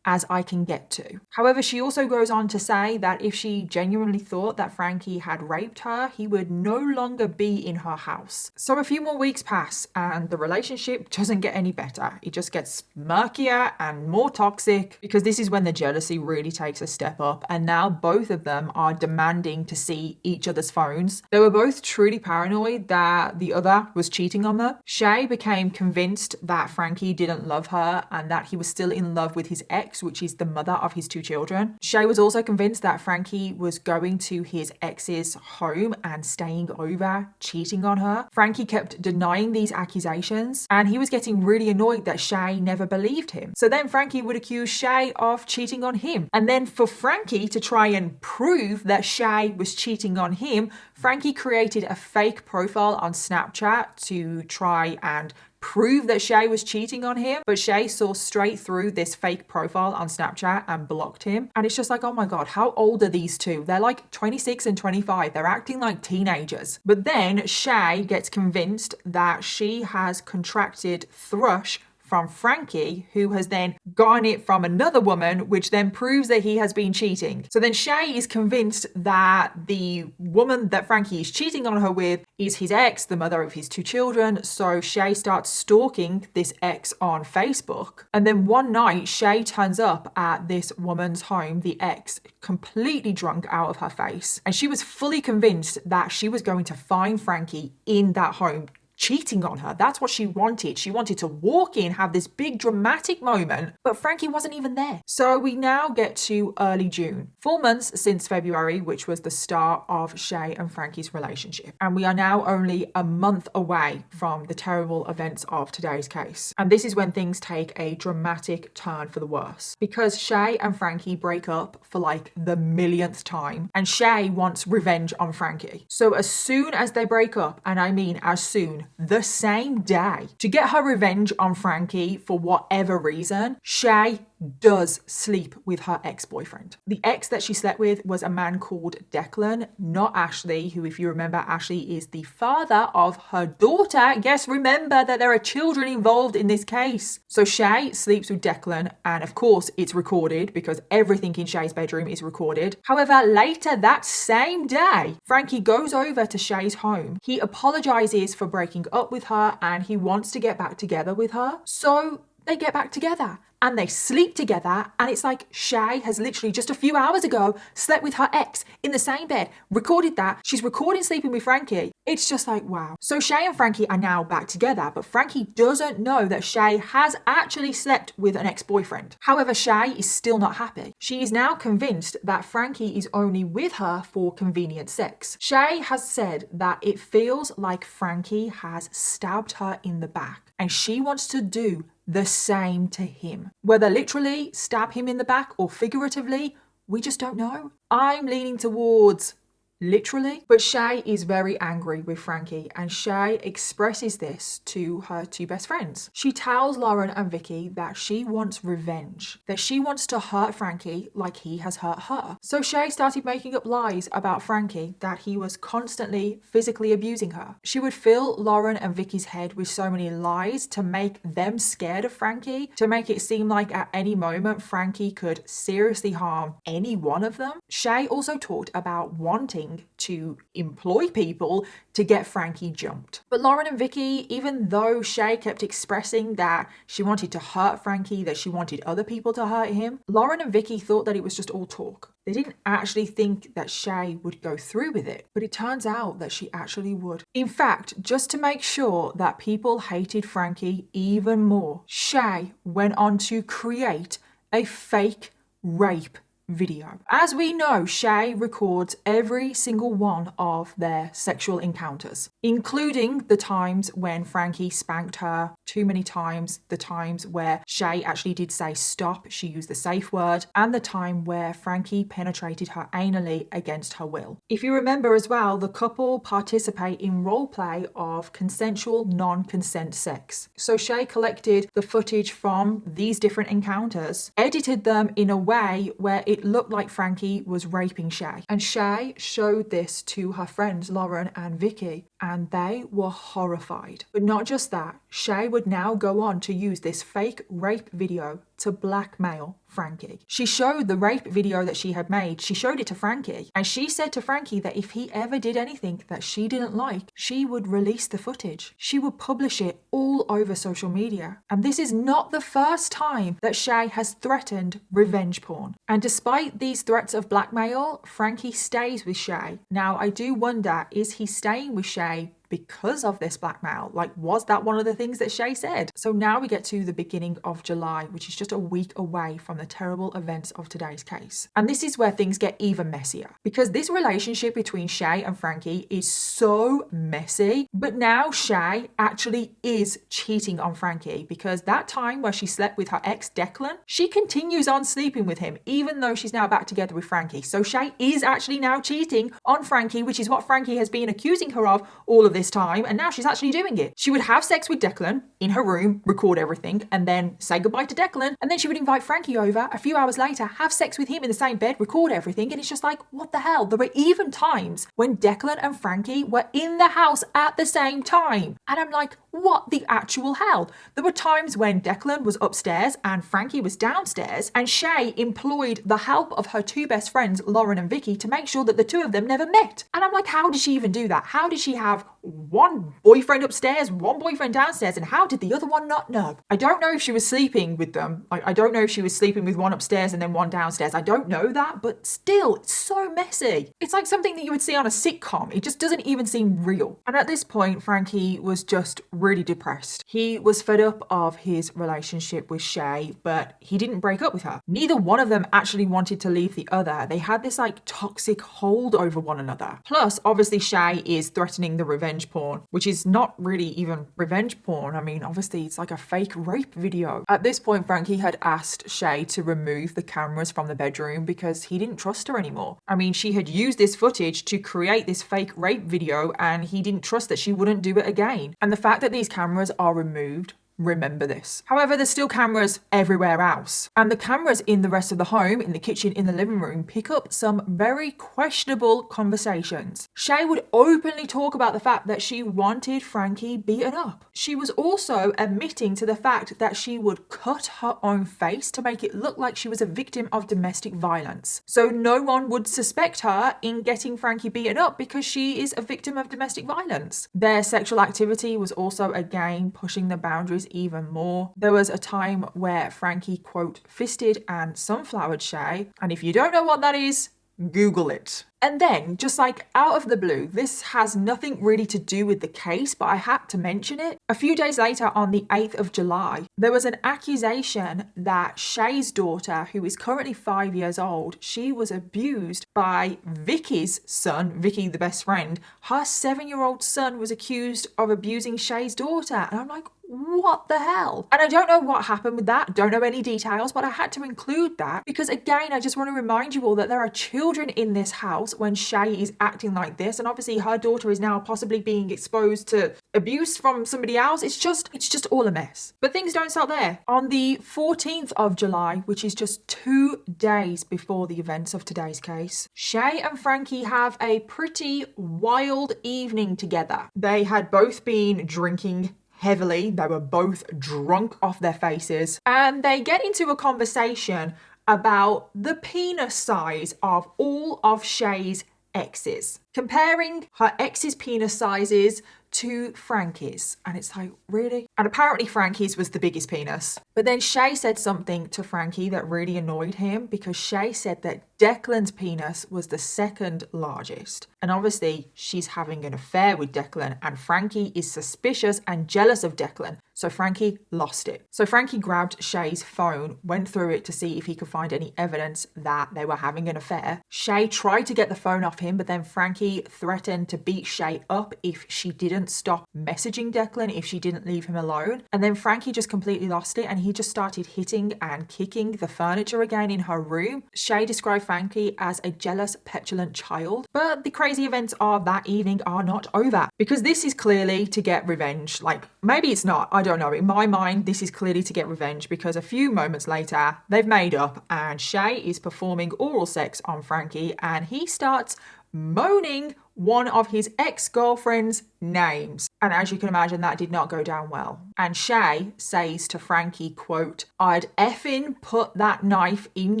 as I can get to. However, she also goes on to say that if she genuinely thought that Frankie had raped her, he would no longer be in her house. So a few more weeks pass and the relationship doesn't get any better. It just gets murkier and more toxic, because this is when the jealousy really takes a step up, and now both of them are demanding to see each other's phones. They were both truly paranoid that the other was cheating on them. Shay became convinced that Frankie didn't love her and that he was still in love with his ex, which is the mother of his two children. Shay was also convinced that Frankie was going to his ex's home and staying over, cheating on her. Frankie kept denying these accusations, and he was getting really annoyed that Shay never believed him. So then Frankie would accuse Shay of cheating on him. And then for Frankie to try and prove that Shay was cheating on him, Frankie created a fake profile on Snapchat to try and prove that Shay was cheating on him, but Shay saw straight through this fake profile on Snapchat and blocked him. And it's just like, oh my God, how old are these two? They're like 26 and 25. They're acting like teenagers. But then Shay gets convinced that she has contracted thrush from Frankie, who has then gotten it from another woman, which then proves that he has been cheating. So then Shay is convinced that the woman that Frankie is cheating on her with is his ex, the mother of his 2 children. So Shay starts stalking this ex on Facebook. And then one night, Shay turns up at this woman's home, the ex, completely drunk out of her face. And she was fully convinced that she was going to find Frankie in that home, cheating on her. That's what she wanted. She wanted to walk in, have this big dramatic moment, but Frankie wasn't even there. So we now get to early June, 4 months since February, which was the start of Shay and Frankie's relationship. And we are now only a month away from the terrible events of today's case. And this is when things take a dramatic turn for the worse, because Shay and Frankie break up for like the millionth time, and Shay wants revenge on Frankie. So as soon as they break up, and I mean as soon, the same day, to get her revenge on Frankie for whatever reason, Shay does sleep with her ex-boyfriend. The ex that she slept with was a man called Declan, not Ashley, who, if you remember, Ashley is the father of her daughter. Yes, remember that there are children involved in this case. So Shay sleeps with Declan, and of course it's recorded because everything in Shay's bedroom is recorded. However, later that same day, Frankie goes over to Shay's home. He apologizes for breaking up with her and he wants to get back together with her. So they get back together and they sleep together, and it's like Shay has literally just a few hours ago slept with her ex in the same bed, recorded that. She's recording sleeping with Frankie. It's just like, wow. So Shay and Frankie are now back together, but Frankie doesn't know that Shay has actually slept with an ex-boyfriend. However, Shay is still not happy. She is now convinced that Frankie is only with her for convenient sex. Shay has said that it feels like Frankie has stabbed her in the back, and she wants to do the same to him. Whether literally stab him in the back or figuratively, we just don't know. I'm leaning towards literally, but Shay is very angry with Frankie, and Shay expresses this to her 2 best friends. She tells Lauren and Vicky that she wants revenge, that she wants to hurt Frankie like he has hurt her. So Shay started making up lies about Frankie, that he was constantly physically abusing her. She would fill Lauren and Vicky's head with so many lies to make them scared of Frankie, to make it seem like at any moment Frankie could seriously harm any one of them. Shay also talked about wanting to employ people to get Frankie jumped. But Lauren and Vicky, even though Shay kept expressing that she wanted to hurt Frankie, that she wanted other people to hurt him, Lauren and Vicky thought that it was just all talk. They didn't actually think that Shay would go through with it, but it turns out that she actually would. In fact, just to make sure that people hated Frankie even more, Shay went on to create a fake rape video. As we know, Shay records every single one of their sexual encounters, including the times when Frankie spanked her too many times, the times where Shay actually did say stop, she used the safe word, and the time where Frankie penetrated her anally against her will. If you remember as well, the couple participate in role play of consensual non-consent sex. So Shay collected the footage from these different encounters, edited them in a way where it looked like Frankie was raping Shay. And Shay showed this to her friends Lauren and Vicky, and they were horrified. But not just that, Shay would now go on to use this fake rape video to blackmail Frankie. She showed the rape video that she had made, she showed it to Frankie, and she said to Frankie that if he ever did anything that she didn't like, she would release the footage. She would publish it all over social media. And this is not the first time that Shay has threatened revenge porn. And despite these threats of blackmail, Frankie stays with Shay. Now, I do wonder, is he staying with Shay because of this blackmail? Like, was that one of the things that Shay said? So now we get to the beginning of July, which is just a week away from the terrible events of today's case. And this is where things get even messier, because this relationship between Shay and Frankie is so messy. But now Shay actually is cheating on Frankie, because that time where she slept with her ex Declan, she continues on sleeping with him, even though she's now back together with Frankie. So Shay is actually now cheating on Frankie, which is what Frankie has been accusing her of all of this this time, and now she's actually doing it. She would have sex with Declan in her room, record everything, and then say goodbye to Declan, and then she would invite Frankie over a few hours later, have sex with him in the same bed, record everything, and it's just like, what the hell? There were even times when Declan and Frankie were in the house at the same time, and I'm like, what the actual hell? There were times when Declan was upstairs and Frankie was downstairs, and Shay employed the help of her two best friends, Lauren and Vicky, to make sure that the two of them never met. And I'm like, how did she even do that? How did she have one boyfriend upstairs, one boyfriend downstairs, and how did the other one not know? I don't know if she was sleeping with them. I don't know if she was sleeping with one upstairs and then one downstairs. I don't know that, but still, it's so messy. It's like something that you would see on a sitcom. It just doesn't even seem real. And at this point, Frankie was just really depressed. He was fed up of his relationship with Shay, but he didn't break up with her. Neither one of them actually wanted to leave the other. They had this like toxic hold over one another. Plus, obviously, Shay is threatening the revenge porn, which is not really even revenge porn. I mean, obviously, it's like a fake rape video. At this point, Frankie had asked Shay to remove the cameras from the bedroom because he didn't trust her anymore. I mean, she had used this footage to create this fake rape video, and he didn't trust that she wouldn't do it again. And the fact that these cameras are removed, remember this. However, there's still cameras everywhere else. And the cameras in the rest of the home, in the kitchen, in the living room, pick up some very questionable conversations. Shay would openly talk about the fact that she wanted Frankie beaten up. She was also admitting to the fact that she would cut her own face to make it look like she was a victim of domestic violence. So no one would suspect her in getting Frankie beaten up because she is a victim of domestic violence. Their sexual activity was also again pushing the boundaries even more. There was a time where Frankie, quote, fisted and sunflowered Shay, and if you don't know what that is, Google it. And then, just like out of the blue, this has nothing really to do with the case, but I had to mention it. A few days later, on the 8th of July, there was an accusation that Shay's daughter, who is currently 5 years old, she was abused by Vicky's son, Vicky, the best friend. Her 7-year-old son was accused of abusing Shay's daughter. And I'm like, what the hell? And I don't know what happened with that. Don't know any details, but I had to include that because, again, I just want to remind you all that there are children in this house when Shay is acting like this, and obviously her daughter is now possibly being exposed to abuse from somebody else. It's just all a mess. But things don't stop there. On the 14th of July, which is just 2 days before the events of today's case, Shay and Frankie have a pretty wild evening together. They had both been drinking heavily. They were both drunk off their faces, and they get into a conversation about the penis size of all of Shay's exes, comparing her ex's penis sizes to Frankie's. And it's like, really? And apparently Frankie's was the biggest penis. But then Shay said something to Frankie that really annoyed him, because Shay said that Declan's penis was the second largest. And obviously she's having an affair with Declan, and Frankie is suspicious and jealous of Declan. So Frankie lost it. So Frankie grabbed Shay's phone, went through it to see if he could find any evidence that they were having an affair. Shay tried to get the phone off him, but then Frankie threatened to beat Shay up if she didn't stop messaging Declan, if she didn't leave him alone. And then Frankie just completely lost it, and he just started hitting and kicking the furniture again in her room. Shay described Frankie as a jealous, petulant child. But the crazy events of that evening are not over, because this is clearly to get revenge. Like, maybe it's not, I don't know. In my mind, this is clearly to get revenge, because a few moments later, they've made up and Shay is performing oral sex on Frankie, and he starts moaning one of his ex-girlfriend's names. And as you can imagine, that did not go down well. And Shay says to Frankie, quote, "I'd effing put that knife in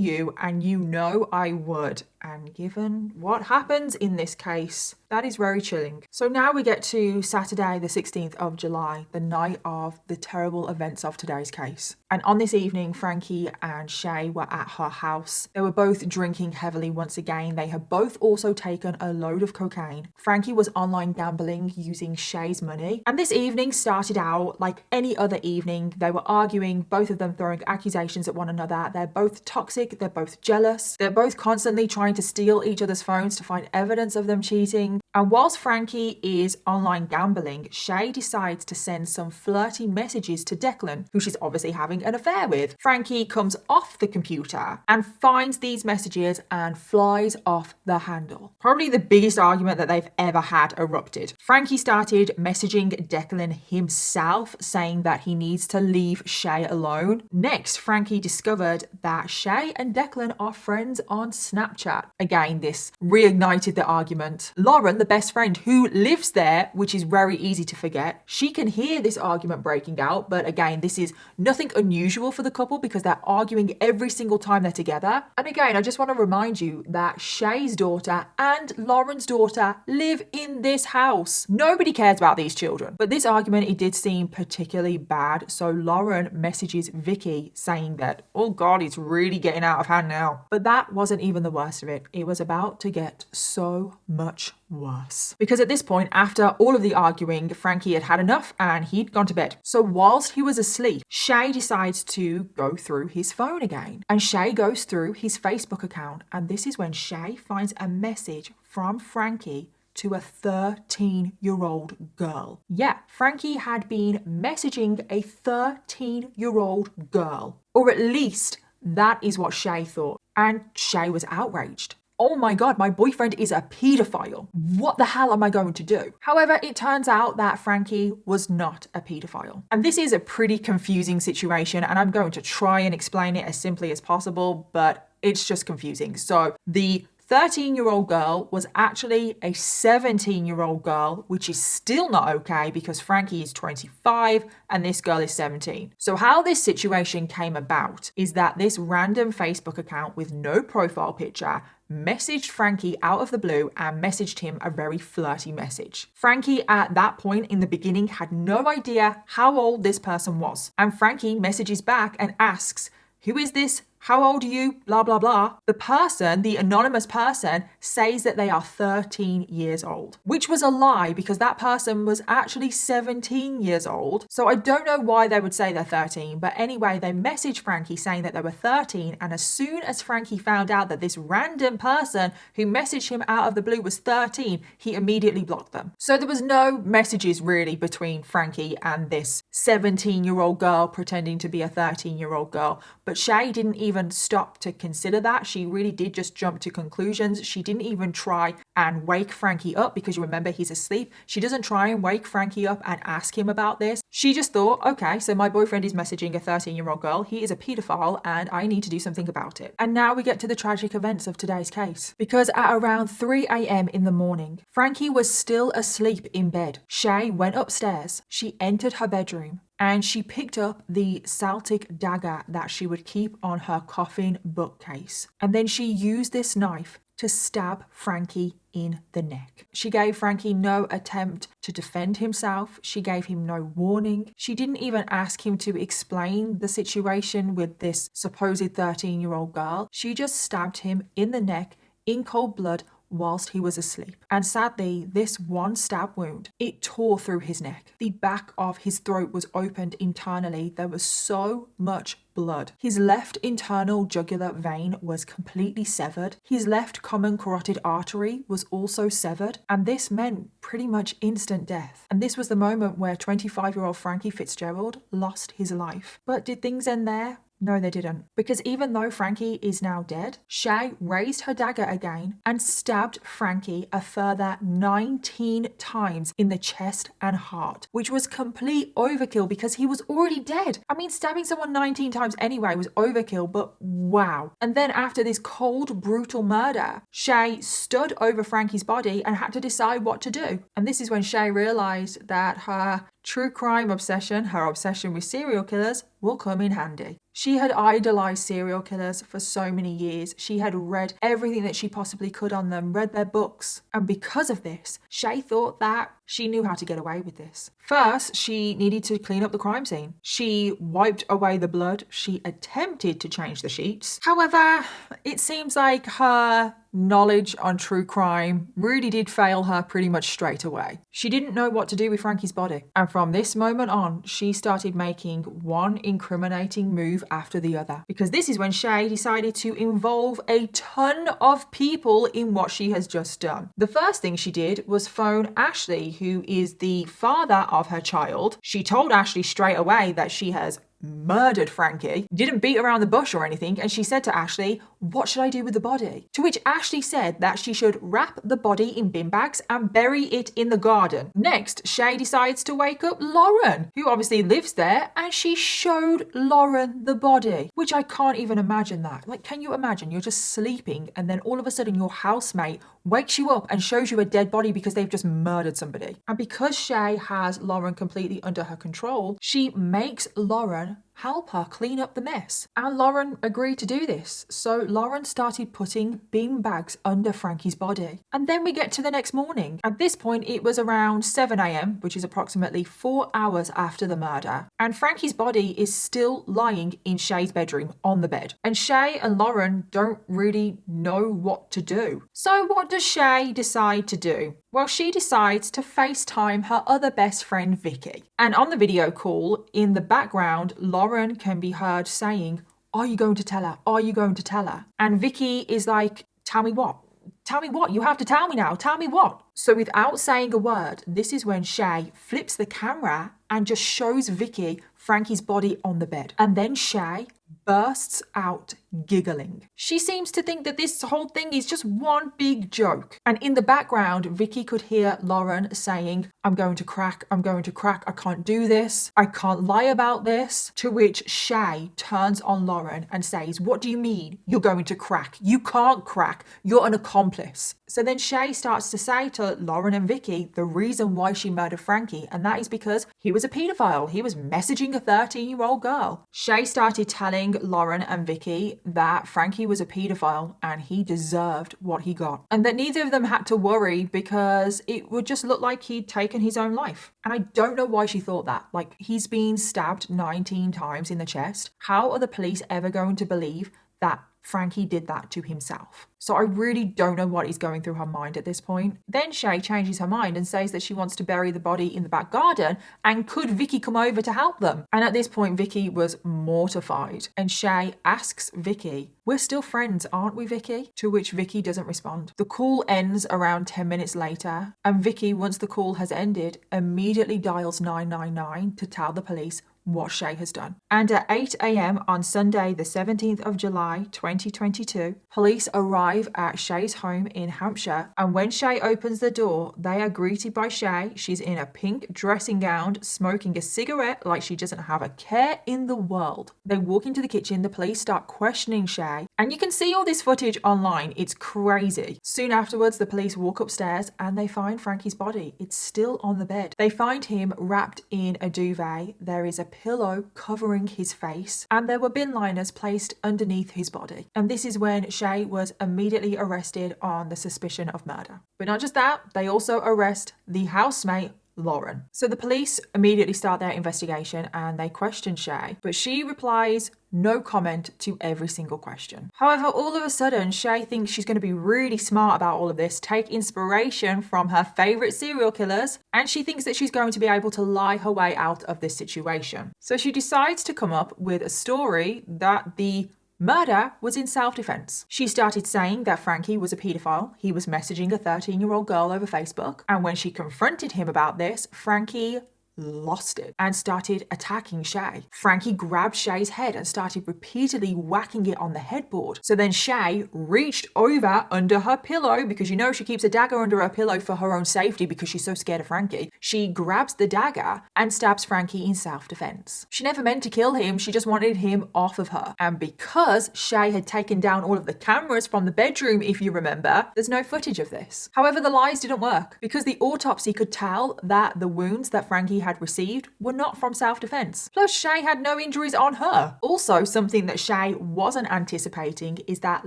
you, and you know I would." And given what happens in this case, that is very chilling. So now we get to Saturday, the 16th of July, the night of the terrible events of today's case. And on this evening, Frankie and Shay were at her house. They were both drinking heavily once again. They had both also taken a load of cocaine. Frankie was online gambling using Shay's money. And this evening started out like any other evening. They were arguing, both of them throwing accusations at one another. They're both toxic. They're both jealous. They're both constantly trying to steal each other's phones to find evidence of them cheating. And whilst Frankie is online gambling, Shay decides to send some flirty messages to Declan, who she's obviously having having an affair with. Frankie comes off the computer and finds these messages and flies off the handle. Probably the biggest argument that they've ever had erupted. Frankie started messaging Declan himself, saying that he needs to leave Shay alone. Next, Frankie discovered that Shay and Declan are friends on Snapchat. Again, this reignited the argument. Lauren, the best friend who lives there, which is very easy to forget, she can hear this argument breaking out, but again, this is nothing unusual for the couple because they're arguing every single time they're together. And again, I just want to remind you that Shay's daughter and Lauren's daughter live in this house. Nobody cares about these children. But this argument, it did seem particularly bad, so Lauren messages Vicky saying that, oh God, it's really getting out of hand now. But that wasn't even the worst of it. It was about to get so much worse. Because at this point, after all of the arguing, Frankie had had enough and he'd gone to bed. So whilst he was asleep, Shay decides to go through his phone again. And Shay goes through his Facebook account, and this is when Shay finds a message from Frankie to a 13-year-old girl. Yeah, Frankie had been messaging a 13-year-old girl. Or at least that is what Shay thought. And Shay was outraged. Oh my God, my boyfriend is a paedophile. What the hell am I going to do? However, it turns out that Frankie was not a paedophile. And this is a pretty confusing situation, and I'm going to try and explain it as simply as possible, but it's just confusing. So the 13-year-old girl was actually a 17-year-old girl, which is still not okay because Frankie is 25 and this girl is 17. So how this situation came about is that this random Facebook account with no profile picture messaged Frankie out of the blue and messaged him a very flirty message. Frankie at that point in the beginning had no idea how old this person was. And Frankie messages back and asks, "Who is this? How old are you? Blah, blah, blah." The person, the anonymous person, says that they are 13 years old, which was a lie because that person was actually 17 years old. So I don't know why they would say they're 13, but anyway, they messaged Frankie saying that they were 13. And as soon as Frankie found out that this random person who messaged him out of the blue was 13, he immediately blocked them. So there was no messages really between Frankie and this 17-year-old girl pretending to be a 13-year-old girl. But Shay didn't even stop to consider that. She really did just jump to conclusions. She didn't even try and wake Frankie up because you remember he's asleep. She doesn't try and wake Frankie up and ask him about this. She just thought, okay, so my boyfriend is messaging a 13-year-old girl. He is a paedophile and I need to do something about it. And now we get to the tragic events of today's case. Because at around 3 a.m. in the morning, Frankie was still asleep in bed. Shay went upstairs. She entered her bedroom and she picked up the Celtic dagger that she would keep on her coffin bookcase. And then she used this knife to stab Frankie in the neck. She gave Frankie no attempt to defend himself. She gave him no warning. She didn't even ask him to explain the situation with this supposed 13-year-old girl. She just stabbed him in the neck in cold blood whilst he was asleep. And sadly, this one stab wound, it tore through his neck. The back of his throat was opened internally. There was so much blood. His left internal jugular vein was completely severed. His left common carotid artery was also severed. And this meant pretty much instant death. And this was the moment where 25-year-old Frankie Fitzgerald lost his life. But did things end there? No, they didn't. Because even though Frankie is now dead, Shay raised her dagger again and stabbed Frankie a further 19 times in the chest and heart, which was complete overkill because he was already dead. I mean, stabbing someone 19 times anyway was overkill, but wow. And then after this cold, brutal murder, Shay stood over Frankie's body and had to decide what to do. And this is when Shay realized that her true crime obsession, her obsession with serial killers, will come in handy. She had idolized serial killers for so many years. She had read everything that she possibly could on them, read their books. And because of this, Shay thought that she knew how to get away with this. First, she needed to clean up the crime scene. She wiped away the blood. She attempted to change the sheets. However, it seems like her knowledge on true crime really did fail her pretty much straight away. She didn't know what to do with Frankie's body. And from this moment on, she started making one incriminating move after the other. Because this is when Shay decided to involve a ton of people in what she has just done. The first thing she did was phone Ashley, who is the father of her child. She told Ashley straight away that she has murdered Frankie, didn't beat around the bush or anything, and she said to Ashley, what should I do with the body? To which Ashley said that she should wrap the body in bin bags and bury it in the garden. Next, Shay decides to wake up Lauren, who obviously lives there, and she showed Lauren the body, which I can't even imagine that. Like, can you imagine? You're just sleeping and then all of a sudden your housemate wakes you up and shows you a dead body because they've just murdered somebody. And because Shay has Lauren completely under her control, she makes Lauren help her clean up the mess. And Lauren agreed to do this. So Lauren started putting bin bags under Frankie's body. And then we get to the next morning. At this point, it was around 7 a.m., which is approximately 4 hours after the murder. And Frankie's body is still lying in Shay's bedroom on the bed. And Shay and Lauren don't really know what to do. So what does Shay decide to do? Well, she decides to FaceTime her other best friend, Vicky. And on the video call, in the background, Lauren can be heard saying, are you going to tell her? Are you going to tell her? And Vicky is like, tell me what? Tell me what? You have to tell me now. Tell me what? So without saying a word, this is when Shay flips the camera and just shows Vicky Frankie's body on the bed. And then Shay bursts out giggling. She seems to think that this whole thing is just one big joke. And in the background, Vicky could hear Lauren saying, I'm going to crack, I'm going to crack, I can't do this, I can't lie about this. To which Shay turns on Lauren and says, what do you mean you're going to crack? You can't crack, you're an accomplice. So then Shay starts to say to Lauren and Vicky the reason why she murdered Frankie, and that is because he was a paedophile. He was messaging a 13-year-old girl. Shay started telling Lauren and Vicky that Frankie was a paedophile and he deserved what he got. And that neither of them had to worry because it would just look like he'd taken his own life. And I don't know why she thought that. Like, he's been stabbed 19 times in the chest. How are the police ever going to believe that Frankie did that to himself? So I really don't know what is going through her mind at this point. Then Shay changes her mind and says that she wants to bury the body in the back garden, and could Vicky come over to help them? And at this point, Vicky was mortified. And Shay asks Vicky, we're still friends, aren't we, Vicky? To which Vicky doesn't respond. The call ends around 10 minutes later, and Vicky, once the call has ended, immediately dials 999 to tell the police what Shay has done. And at 8 a.m. on Sunday, the 17th of July, 2022, police arrive at Shay's home in Hampshire. And when Shay opens the door, they are greeted by Shay. She's in a pink dressing gown, smoking a cigarette like she doesn't have a care in the world. They walk into the kitchen. The police start questioning Shay. And you can see all this footage online. It's crazy. Soon afterwards, the police walk upstairs and they find Frankie's body. It's still on the bed. They find him wrapped in a duvet. There is a pillow covering his face, and there were bin liners placed underneath his body. And this is when Shay was immediately arrested on the suspicion of murder. But not just that, they also arrest the housemate, Lauren. So the police immediately start their investigation and they question Shay, but she replies no comment to every single question. However, all of a sudden, Shay thinks she's going to be really smart about all of this, take inspiration from her favorite serial killers, and she thinks that she's going to be able to lie her way out of this situation. So she decides to come up with a story that the murder was in self-defense. She started saying that Frankie was a paedophile. He was messaging a 13-year-old girl over Facebook. And when she confronted him about this, Frankie lost it and started attacking Shay. Frankie grabbed Shay's head and started repeatedly whacking it on the headboard. So then Shay reached over under her pillow, because you know she keeps a dagger under her pillow for her own safety because she's so scared of Frankie. She grabs the dagger and stabs Frankie in self-defense. She never meant to kill him, she just wanted him off of her. And because Shay had taken down all of the cameras from the bedroom, if you remember, there's no footage of this. However, the lies didn't work because the autopsy could tell that the wounds that Frankie had received were not from self-defense. Plus, Shay had no injuries on her. Also, something that Shay wasn't anticipating is that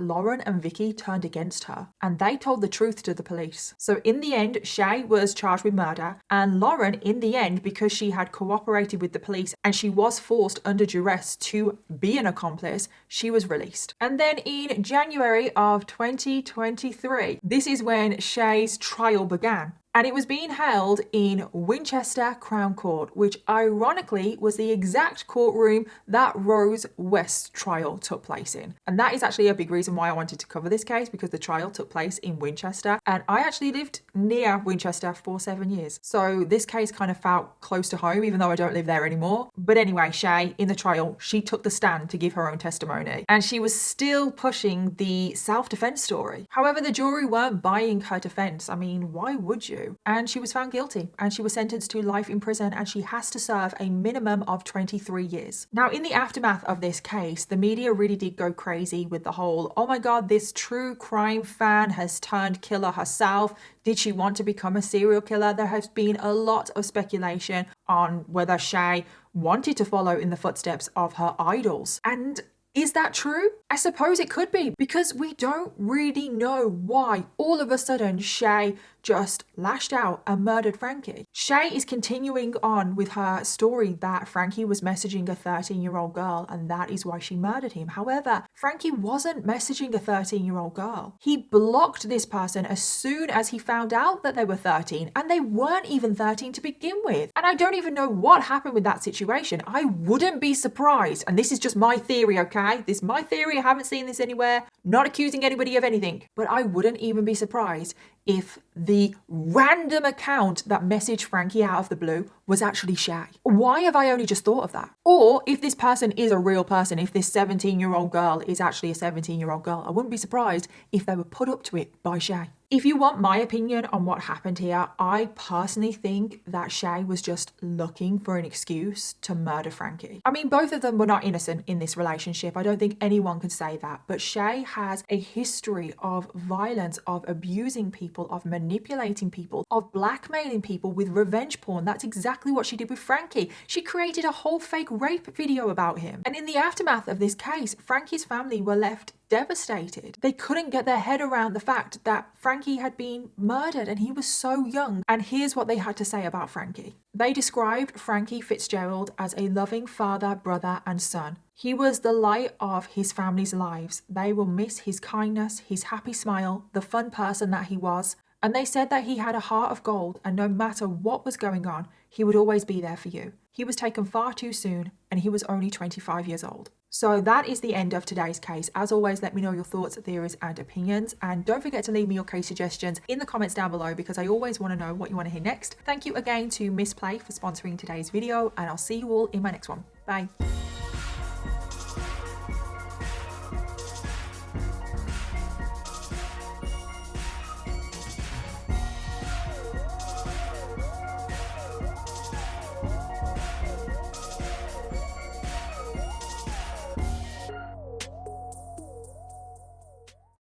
Lauren and Vicky turned against her and they told the truth to the police. So in the end, Shay was charged with murder, and Lauren, in the end, because she had cooperated with the police and she was forced under duress to be an accomplice, she was released. And then in January of 2023, this is when Shay's trial began. And it was being held in Winchester Crown Court, which ironically was the exact courtroom that Rose West's trial took place in. And that is actually a big reason why I wanted to cover this case, because the trial took place in Winchester, and I actually lived near Winchester for 7 years. So this case kind of felt close to home, even though I don't live there anymore. But anyway, Shay, in the trial, she took the stand to give her own testimony, and she was still pushing the self-defense story. However, the jury weren't buying her defense. I mean, why would you? And she was found guilty, and she was sentenced to life in prison, and she has to serve a minimum of 23 years. Now, in the aftermath of this case, the media really did go crazy with the whole, oh my God, this true crime fan has turned killer herself. Did she want to become a serial killer? There has been a lot of speculation on whether Shay wanted to follow in the footsteps of her idols. And is that true? I suppose it could be, because we don't really know why all of a sudden Shay just lashed out and murdered Frankie. Shay is continuing on with her story that Frankie was messaging a 13-year-old girl, and that is why she murdered him. However, Frankie wasn't messaging a 13-year-old girl. He blocked this person as soon as he found out that they were 13, and they weren't even 13 to begin with. And I don't even know what happened with that situation. I wouldn't be surprised, and this is just my theory, okay? This is my theory. I haven't seen this anywhere. Not accusing anybody of anything, but I wouldn't even be surprised if the random account that messaged Frankie out of the blue was actually Shay. Why have I only just thought of that? Or if this person is a real person, if this 17-year-old girl is actually a 17-year-old girl, I wouldn't be surprised if they were put up to it by Shay. If you want my opinion on what happened here, I personally think that Shay was just looking for an excuse to murder Frankie. I mean, both of them were not innocent in this relationship. I don't think anyone could say that. But Shay has a history of violence, of abusing people, of manipulating people, of blackmailing people with revenge porn. That's exactly what she did with Frankie. She created a whole fake rape video about him. And in the aftermath of this case, Frankie's family were left devastated. They couldn't get their head around the fact that Frankie had been murdered and he was so young. And here's what they had to say about Frankie. They described Frankie Fitzgerald as a loving father, brother, and son. He was the light of his family's lives. They will miss his kindness, his happy smile, the fun person that he was. And they said that he had a heart of gold, and no matter what was going on, he would always be there for you. He was taken far too soon, and he was only 25 years old. So that is the end of today's case. As always, let me know your thoughts, theories, and opinions. And don't forget to leave me your case suggestions in the comments down below, because I always want to know what you want to hear next. Thank you again to Miss Play for sponsoring today's video, and I'll see you all in my next one. Bye.